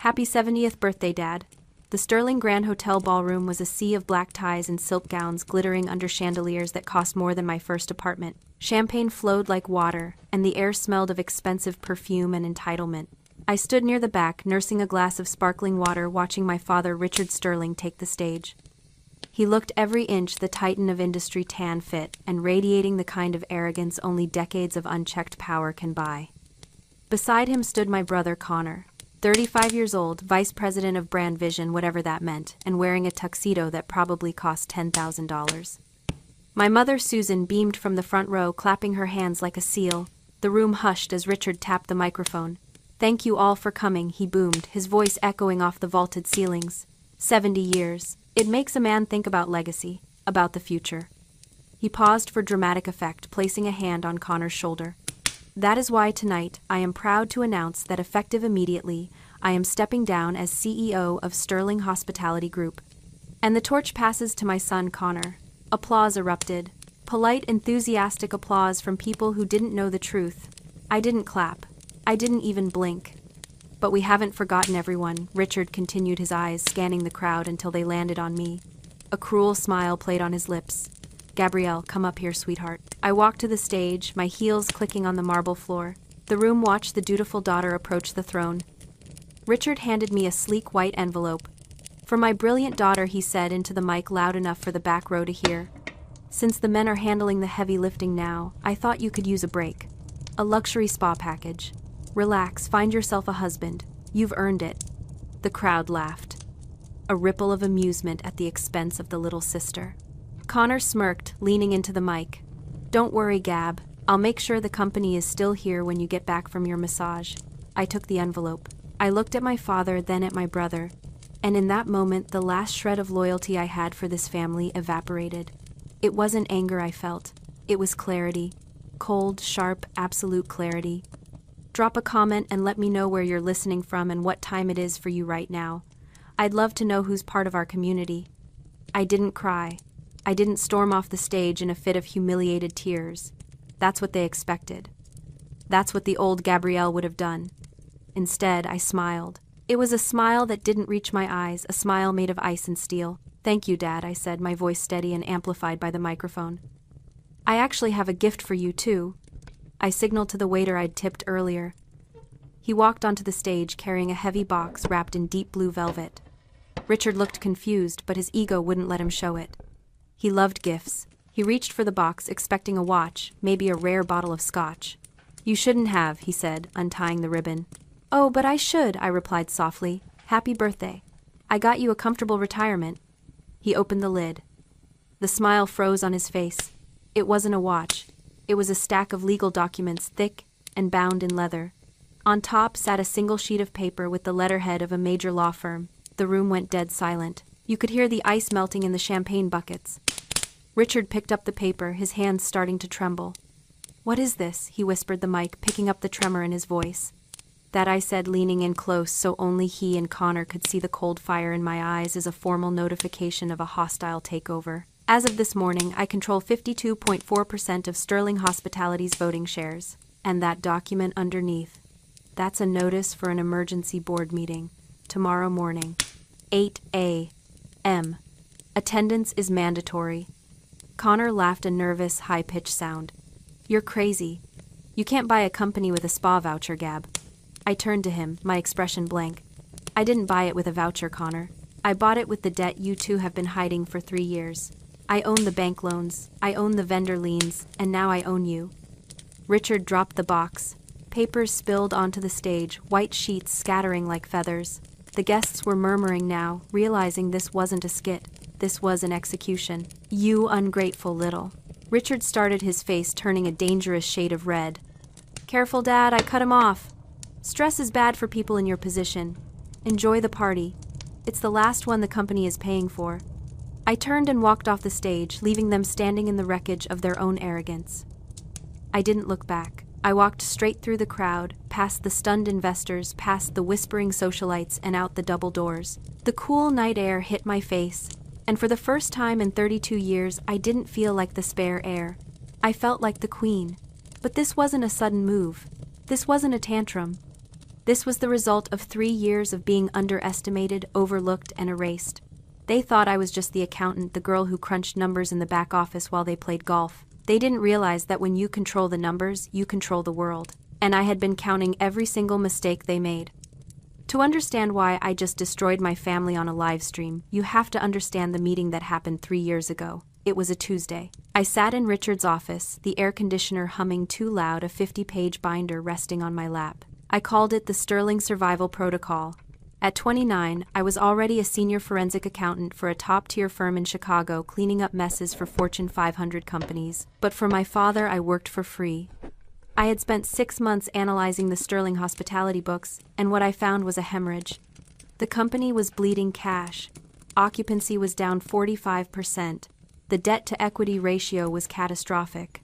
Happy 70th birthday, Dad. The Sterling Grand Hotel ballroom was a sea of black ties and silk gowns glittering under chandeliers that cost more than my first apartment. Champagne flowed like water, and the air smelled of expensive perfume and entitlement. I stood near the back, nursing a glass of sparkling water, watching my father, Richard Sterling, take the stage. He looked every inch the titan of industry tan fit, and radiating the kind of arrogance only decades of unchecked power can buy. Beside him stood my brother, Connor, 35 years old, vice president of brand vision, whatever that meant, and wearing a tuxedo that probably cost $10,000. My mother, Susan, beamed from the front row, clapping her hands like a seal. The room hushed as Richard tapped the microphone. "Thank you all for coming," he boomed, his voice echoing off the vaulted ceilings. 70 years. It makes a man think about legacy, about the future. He paused for dramatic effect, placing a hand on Connor's shoulder. "That is why tonight I am proud to announce that effective immediately, I am stepping down as CEO of Sterling Hospitality Group. And the torch passes to my son, Connor." Applause erupted. Polite, enthusiastic applause from people who didn't know the truth. I didn't clap. I didn't even blink. "But we haven't forgotten everyone," Richard continued, his eyes scanning the crowd until they landed on me. A cruel smile played on his lips. "Gabrielle, come up here, sweetheart." I walked to the stage, my heels clicking on the marble floor. The room watched the dutiful daughter approach the throne. Richard handed me a sleek white envelope. "For my brilliant daughter," he said into the mic loud enough for the back row to hear. "Since the men are handling the heavy lifting now, I thought you could use a break. A luxury spa package. Relax, find yourself a husband. You've earned it." The crowd laughed. A ripple of amusement at the expense of the little sister. Connor smirked, leaning into the mic. "Don't worry, Gab. I'll make sure the company is still here when you get back from your massage." I took the envelope. I looked at my father, then at my brother, and in that moment the last shred of loyalty I had for this family evaporated. It wasn't anger I felt. It was clarity. Cold, sharp, absolute clarity. Drop a comment and let me know where you're listening from and what time it is for you right now. I'd love to know who's part of our community. I didn't cry. I didn't storm off the stage in a fit of humiliated tears. That's what they expected. That's what the old Gabrielle would have done. Instead, I smiled. It was a smile that didn't reach my eyes, a smile made of ice and steel. "Thank you, Dad," I said, my voice steady and amplified by the microphone. "I actually have a gift for you, too." I signaled to the waiter I'd tipped earlier. He walked onto the stage carrying a heavy box wrapped in deep blue velvet. Richard looked confused, but his ego wouldn't let him show it. He loved gifts. He reached for the box, expecting a watch, maybe a rare bottle of scotch. "You shouldn't have," he said, untying the ribbon. "Oh, but I should," I replied softly. "Happy birthday. I got you a comfortable retirement." He opened the lid. The smile froze on his face. It wasn't a watch. It was a stack of legal documents, thick and bound in leather. On top sat a single sheet of paper with the letterhead of a major law firm. The room went dead silent. You could hear the ice melting in the champagne buckets. Richard picked up the paper, his hands starting to tremble. "What is this?" he whispered the mic, picking up the tremor in his voice. "That," I said, leaning in close so only he and Connor could see the cold fire in my eyes, "is a formal notification of a hostile takeover. As of this morning, I control 52.4% of Sterling Hospitality's voting shares." And that document underneath. That's a notice for an emergency board meeting. Tomorrow morning. 8 a.m. Attendance is mandatory. Connor laughed a nervous, high-pitched sound. "You're crazy. You can't buy a company with a spa voucher, Gab." I turned to him, my expression blank. "I didn't buy it with a voucher, Connor. I bought it with the debt you two have been hiding for 3 years. I own the bank loans, I own the vendor liens, and now I own you." Richard dropped the box. Papers spilled onto the stage, white sheets scattering like feathers. The guests were murmuring now, realizing this wasn't a skit. This was an execution. "You ungrateful little." Richard started, his face turning a dangerous shade of red. "Careful, Dad, I cut him off. Stress is bad for people in your position. Enjoy the party. It's the last one the company is paying for." I turned and walked off the stage, leaving them standing in the wreckage of their own arrogance. I didn't look back. I walked straight through the crowd, past the stunned investors, past the whispering socialites, and out the double doors. The cool night air hit my face, and for the first time in 32 years, I didn't feel like the spare air. I felt like the queen. But this wasn't a sudden move. This wasn't a tantrum. This was the result of 3 years of being underestimated, overlooked, and erased. They thought I was just the accountant, the girl who crunched numbers in the back office while they played golf. They didn't realize that when you control the numbers, you control the world. And I had been counting every single mistake they made. To understand why I just destroyed my family on a live stream, you have to understand the meeting that happened 3 years ago. It was a Tuesday. I sat in Richard's office, the air conditioner humming too loud, a 50-page binder resting on my lap. I called it the Sterling Survival Protocol. At 29, I was already a senior forensic accountant for a top-tier firm in Chicago, cleaning up messes for Fortune 500 companies. But for my father, I worked for free. I had spent 6 months analyzing the Sterling hospitality books, and what I found was a hemorrhage. The company was bleeding cash. Occupancy was down 45%. The debt-to-equity ratio was catastrophic.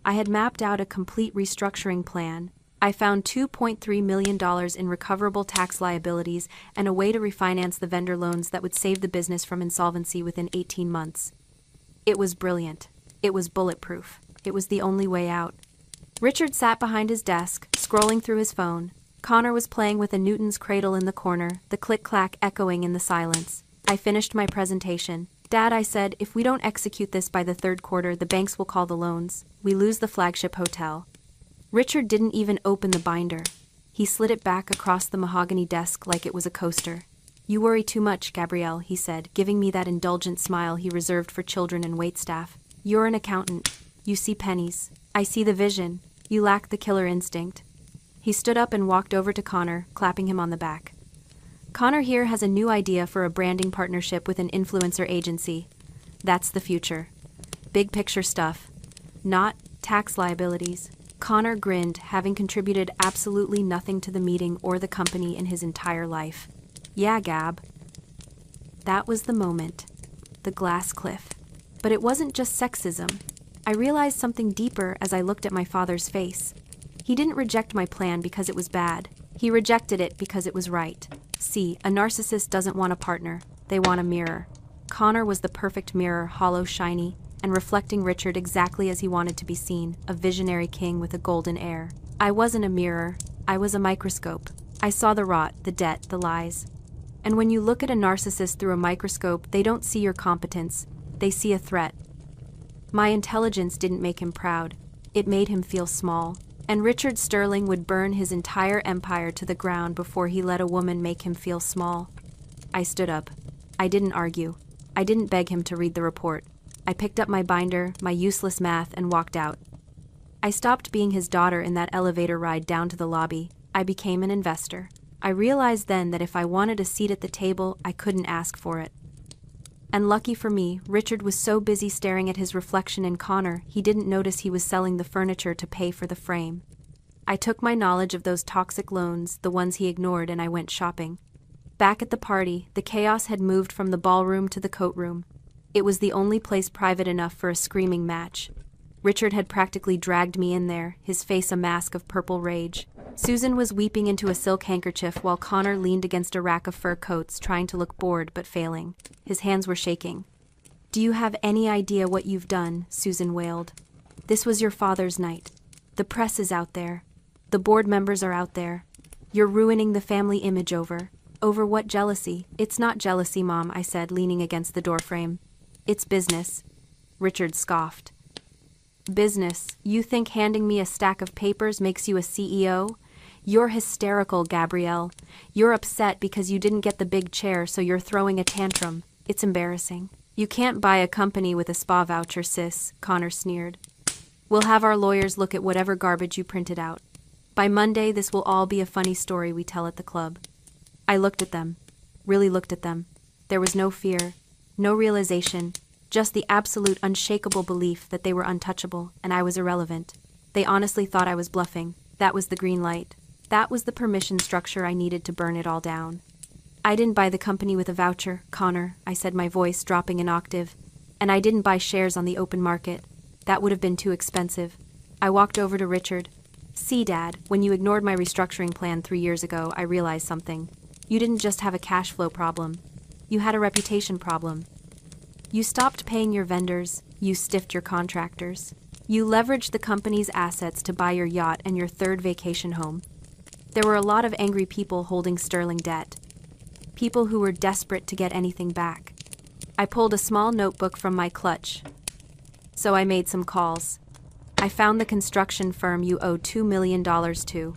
I had mapped out a complete restructuring plan. I found $2.3 million in recoverable tax liabilities and a way to refinance the vendor loans that would save the business from insolvency within 18 months. It was brilliant. It was bulletproof. It was the only way out. Richard sat behind his desk, scrolling through his phone. Connor was playing with a Newton's cradle in the corner, the click-clack echoing in the silence. I finished my presentation. "Dad," I said, "if we don't execute this by the third quarter, the banks will call the loans. We lose the flagship hotel." Richard didn't even open the binder. He slid it back across the mahogany desk like it was a coaster. "You worry too much, Gabrielle," he said, giving me that indulgent smile he reserved for children and waitstaff. "You're an accountant. You see pennies. I see the vision. You lack the killer instinct." He stood up and walked over to Connor, clapping him on the back. "Connor here has a new idea for a branding partnership with an influencer agency. That's the future. Big picture stuff. Not tax liabilities." Connor grinned, having contributed absolutely nothing to the meeting or the company in his entire life. "Yeah, Gab." That was the moment. The glass cliff. But it wasn't just sexism. I realized something deeper as I looked at my father's face. He didn't reject my plan because it was bad. He rejected it because it was right. See, a narcissist doesn't want a partner. They want a mirror. Connor was the perfect mirror, hollow, shiny, and reflecting Richard exactly as he wanted to be seen, a visionary king with a golden air. I wasn't a mirror. I was a microscope. I saw the rot, the debt, the lies. And when you look at a narcissist through a microscope, they don't see your competence. They see a threat. My intelligence didn't make him proud. It made him feel small. And Richard Sterling would burn his entire empire to the ground before he let a woman make him feel small. I stood up. I didn't argue. I didn't beg him to read the report. I picked up my binder, my useless math, and walked out. I stopped being his daughter in that elevator ride down to the lobby. I became an investor. I realized then that if I wanted a seat at the table, I couldn't ask for it. And lucky for me, Richard was so busy staring at his reflection in Connor, he didn't notice he was selling the furniture to pay for the frame. I took my knowledge of those toxic loans, the ones he ignored, and I went shopping. Back at the party, the chaos had moved from the ballroom to the coat room. It was the only place private enough for a screaming match. Richard had practically dragged me in there, his face a mask of purple rage. Susan was weeping into a silk handkerchief while Connor leaned against a rack of fur coats, trying to look bored but failing. His hands were shaking. "Do you have any idea what you've done?" Susan wailed. "This was your father's night. The press is out there. The board members are out there. You're ruining the family image over what jealousy?" "It's not jealousy, Mom," I said, leaning against the doorframe. "It's business." Richard scoffed. "Business? You think handing me a stack of papers makes you a CEO? You're hysterical, Gabrielle. You're upset because you didn't get the big chair, so you're throwing a tantrum. It's embarrassing." "You can't buy a company with a spa voucher, sis," Connor sneered. "We'll have our lawyers look at whatever garbage you printed out. By Monday, this will all be a funny story we tell at the club." I looked at them. Really looked at them. There was no fear. No realization, just the absolute unshakable belief that they were untouchable and I was irrelevant. They honestly thought I was bluffing. That was the green light. That was the permission structure I needed to burn it all down. "I didn't buy the company with a voucher, Connor," I said, my voice dropping an octave. "And I didn't buy shares on the open market. That would have been too expensive." I walked over to Richard. "See, Dad, when you ignored my restructuring plan 3 years ago, I realized something. You didn't just have a cash flow problem. You had a reputation problem. You stopped paying your vendors. You stiffed your contractors. You leveraged the company's assets to buy your yacht and your third vacation home. There were a lot of angry people holding sterling debt. People who were desperate to get anything back. I pulled a small notebook from my clutch. So I made some calls. I found the construction firm you owe $2 million to.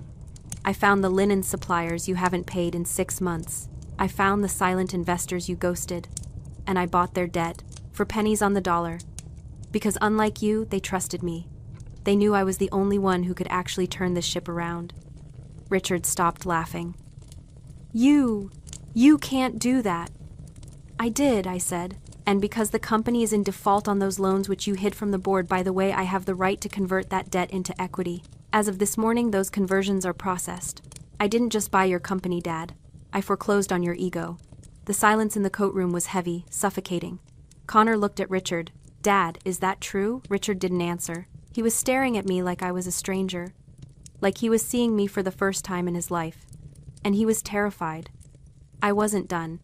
I found the linen suppliers you haven't paid in 6 months. I found the silent investors you ghosted. And I bought their debt, for pennies on the dollar. Because unlike you, they trusted me. They knew I was the only one who could actually turn this ship around. Richard stopped laughing. You can't do that. I did, I said. And because the company is in default on those loans which you hid from the board, by the way, I have the right to convert that debt into equity. As of this morning, those conversions are processed. I didn't just buy your company, Dad. I foreclosed on your ego. The silence in the coat room was heavy, suffocating. Connor looked at Richard. Dad, is that true? Richard didn't answer. He was staring at me like I was a stranger. Like he was seeing me for the first time in his life. And he was terrified. I wasn't done.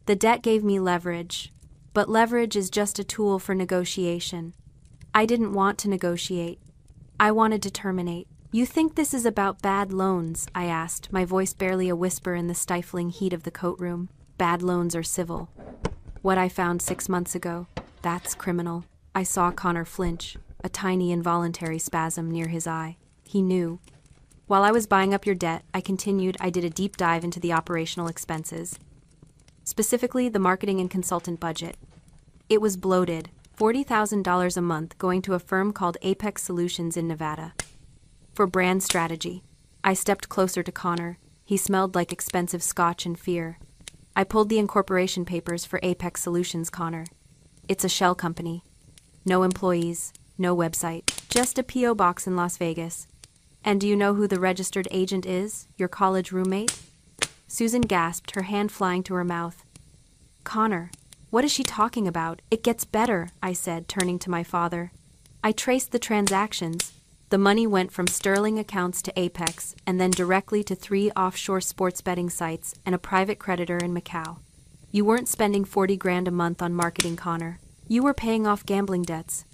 The debt gave me leverage. But leverage is just a tool for negotiation. I didn't want to negotiate. I wanted to terminate. You think this is about bad loans? I asked, my voice barely a whisper in the stifling heat of the coat room. Bad loans are civil. What I found 6 months ago, that's criminal. I saw Connor flinch, a tiny involuntary spasm near his eye. He knew. While I was buying up your debt, I continued. I did a deep dive into the operational expenses. Specifically, the marketing and consultant budget. It was bloated, $40,000 a month going to a firm called Apex Solutions in Nevada. For brand strategy. I stepped closer to Connor. He smelled like expensive scotch and fear. I pulled the incorporation papers for Apex Solutions, Connor. It's a shell company. No employees, no website, just a P.O. box in Las Vegas. And do you know who the registered agent is? Your college roommate? Susan gasped, her hand flying to her mouth. Connor, what is she talking about? It gets better, I said, turning to my father. I traced the transactions. The money went from sterling accounts to Apex, and then directly to 3 offshore sports betting sites and a private creditor in Macau. You weren't spending $40,000 a month on marketing, Connor. You were paying off gambling debts.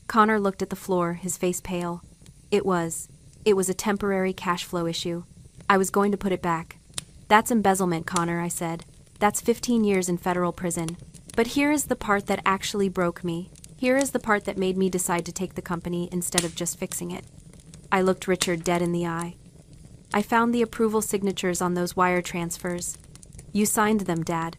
Connor looked at the floor, his face pale. It was a temporary cash flow issue. I was going to put it back. That's embezzlement, Connor, I said. That's 15 years in federal prison. But here is the part that actually broke me. Here is the part that made me decide to take the company instead of just fixing it. I looked Richard dead in the eye. I found the approval signatures on those wire transfers. You signed them, Dad.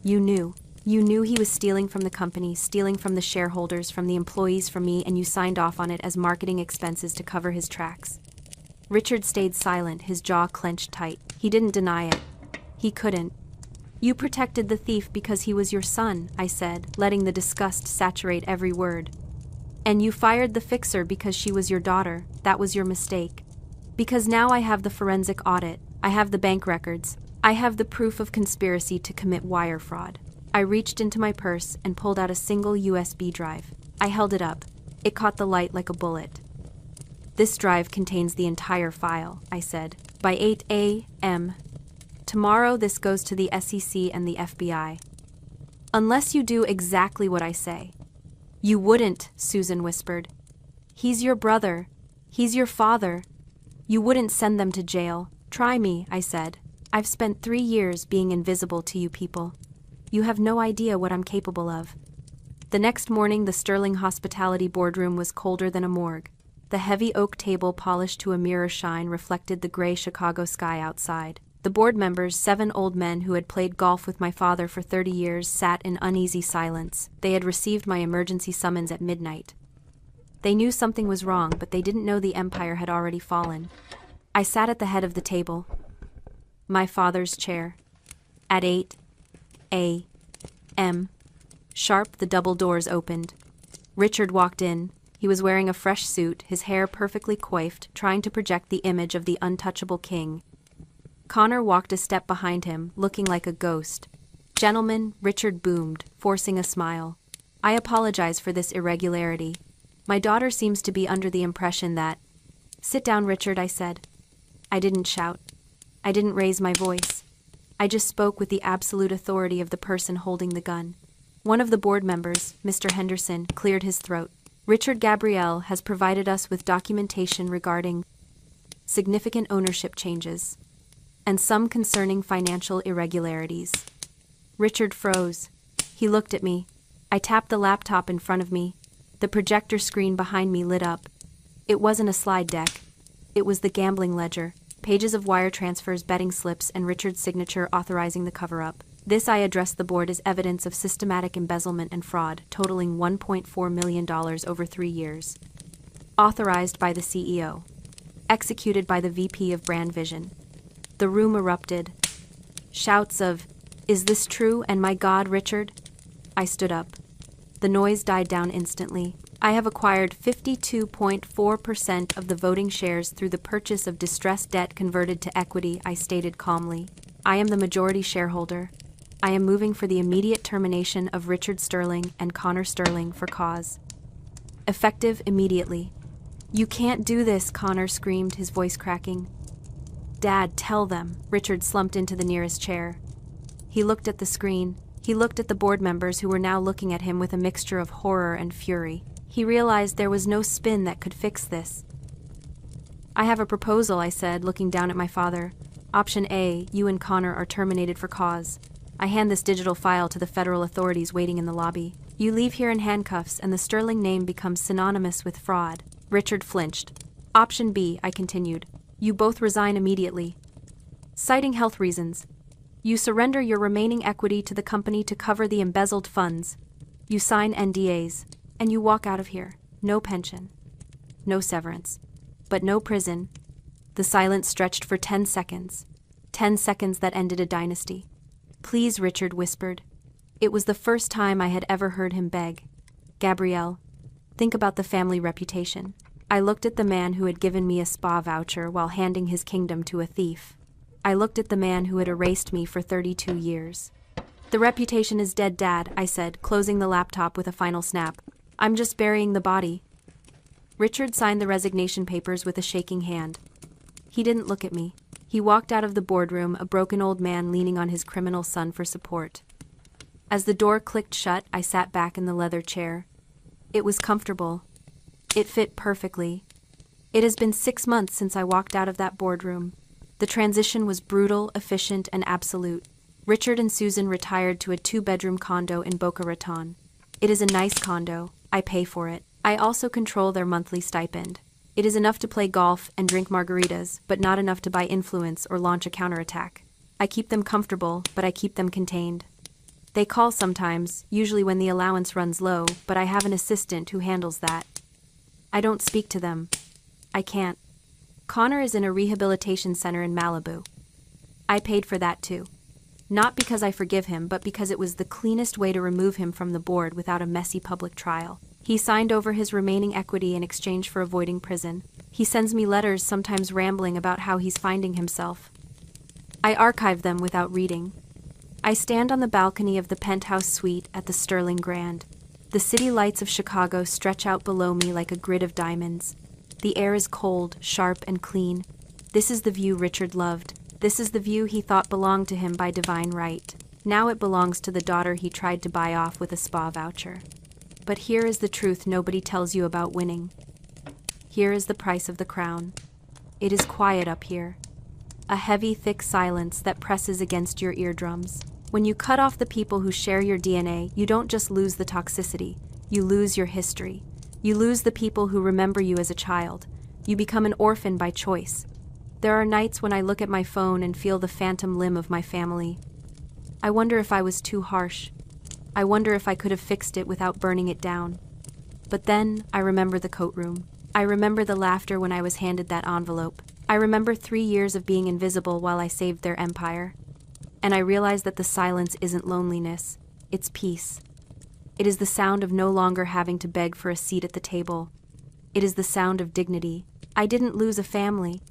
You knew. You knew he was stealing from the company, stealing from the shareholders, from the employees, from me, and you signed off on it as marketing expenses to cover his tracks. Richard stayed silent, his jaw clenched tight. He didn't deny it. He couldn't. You protected the thief because he was your son, I said, letting the disgust saturate every word. And you fired the fixer because she was your daughter. That was your mistake. Because now I have the forensic audit. I have the bank records. I have the proof of conspiracy to commit wire fraud. I reached into my purse and pulled out a single USB drive. I held it up. It caught the light like a bullet. This drive contains the entire file, I said. By 8 a.m. tomorrow, this goes to the SEC and the FBI. Unless you do exactly what I say. You wouldn't, Susan whispered. He's your brother. He's your father. You wouldn't send them to jail. Try me, I said. I've spent 3 years being invisible to you people. You have no idea what I'm capable of. The next morning, the Sterling Hospitality boardroom was colder than a morgue. The heavy oak table, polished to a mirror shine, reflected the gray Chicago sky outside. The board members, 7 old men who had played golf with my father for 30 years, sat in uneasy silence. They had received my emergency summons at midnight. They knew something was wrong, but they didn't know the empire had already fallen. I sat at the head of the table. My father's chair. At 8 a.m. sharp, the double doors opened. Richard walked in. He was wearing a fresh suit, his hair perfectly coiffed, trying to project the image of the untouchable king. Connor walked a step behind him, looking like a ghost. Gentlemen, Richard boomed, forcing a smile. I apologize for this irregularity. My daughter seems to be under the impression that... Sit down, Richard, I said. I didn't shout. I didn't raise my voice. I just spoke with the absolute authority of the person holding the gun. One of the board members, Mr. Henderson, cleared his throat. Richard Gabriel has provided us with documentation regarding significant ownership changes, and some concerning financial irregularities. Richard froze. He looked at me. I tapped the laptop in front of me. The projector screen behind me lit up. It wasn't a slide deck. It was the gambling ledger, pages of wire transfers, betting slips, and Richard's signature authorizing the cover-up. This I addressed the board as evidence of systematic embezzlement and fraud, totaling $1.4 million over 3 years. Authorized by the CEO. Executed by the VP of Brand Vision. The room erupted. Shouts of, "Is this true, and my God, Richard?" I stood up. The noise died down instantly. I have acquired 52.4% of the voting shares through the purchase of distressed debt converted to equity, I stated calmly. I am the majority shareholder. I am moving for the immediate termination of Richard Sterling and Connor Sterling for cause. Effective immediately. "You can't do this," Connor screamed, his voice cracking. "Dad, tell them." Richard slumped into the nearest chair. He looked at the screen. He looked at the board members who were now looking at him with a mixture of horror and fury. He realized there was no spin that could fix this. "I have a proposal," I said, looking down at my father. "Option A, you and Connor are terminated for cause. I hand this digital file to the federal authorities waiting in the lobby. You leave here in handcuffs and the Sterling name becomes synonymous with fraud." Richard flinched. "Option B," I continued. "You both resign immediately. Citing health reasons. You surrender your remaining equity to the company to cover the embezzled funds. You sign NDAs, and you walk out of here. No pension. No severance. But no prison." The silence stretched for 10 seconds. 10 seconds that ended a dynasty. "Please," Richard whispered. It was the first time I had ever heard him beg. "Gabrielle, think about the family reputation." I looked at the man who had given me a spa voucher while handing his kingdom to a thief. I looked at the man who had erased me for 32 years. "The reputation is dead, Dad," I said, closing the laptop with a final snap. "I'm just burying the body." Richard signed the resignation papers with a shaking hand. He didn't look at me. He walked out of the boardroom, a broken old man leaning on his criminal son for support. As the door clicked shut, I sat back in the leather chair. It was comfortable. It fit perfectly. It has been 6 months since I walked out of that boardroom. The transition was brutal, efficient, and absolute. Richard and Susan retired to a 2-bedroom condo in Boca Raton. It is a nice condo. I pay for it. I also control their monthly stipend. It is enough to play golf and drink margaritas, but not enough to buy influence or launch a counterattack. I keep them comfortable, but I keep them contained. They call sometimes, usually when the allowance runs low, but I have an assistant who handles that. I don't speak to them. I can't. Connor is in a rehabilitation center in Malibu. I paid for that too. Not because I forgive him, but because it was the cleanest way to remove him from the board without a messy public trial. He signed over his remaining equity in exchange for avoiding prison. He sends me letters, sometimes rambling about how he's finding himself. I archive them without reading. I stand on the balcony of the penthouse suite at the Sterling Grand. The city lights of Chicago stretch out below me like a grid of diamonds. The air is cold, sharp, and clean. This is the view Richard loved. This is the view he thought belonged to him by divine right. Now it belongs to the daughter he tried to buy off with a spa voucher. But here is the truth nobody tells you about winning. Here is the price of the crown. It is quiet up here. A heavy, thick silence that presses against your eardrums. When you cut off the people who share your DNA, you don't just lose the toxicity. You lose your history. You lose the people who remember you as a child. You become an orphan by choice. There are nights when I look at my phone and feel the phantom limb of my family. I wonder if I was too harsh. I wonder if I could have fixed it without burning it down. But then, I remember the coat room. I remember the laughter when I was handed that envelope. I remember 3 years of being invisible while I saved their empire. And I realize that the silence isn't loneliness, it's peace. It is the sound of no longer having to beg for a seat at the table. It is the sound of dignity. I didn't lose a family.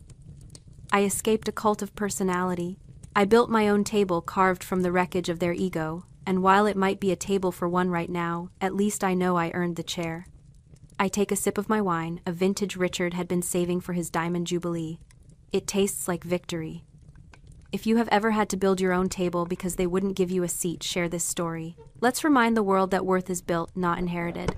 I escaped a cult of personality. I built my own table carved from the wreckage of their ego, and while it might be a table for one right now, at least I know I earned the chair. I take a sip of my wine, a vintage Richard had been saving for his diamond jubilee. It tastes like victory. If you have ever had to build your own table because they wouldn't give you a seat, share this story. Let's remind the world that worth is built, not inherited.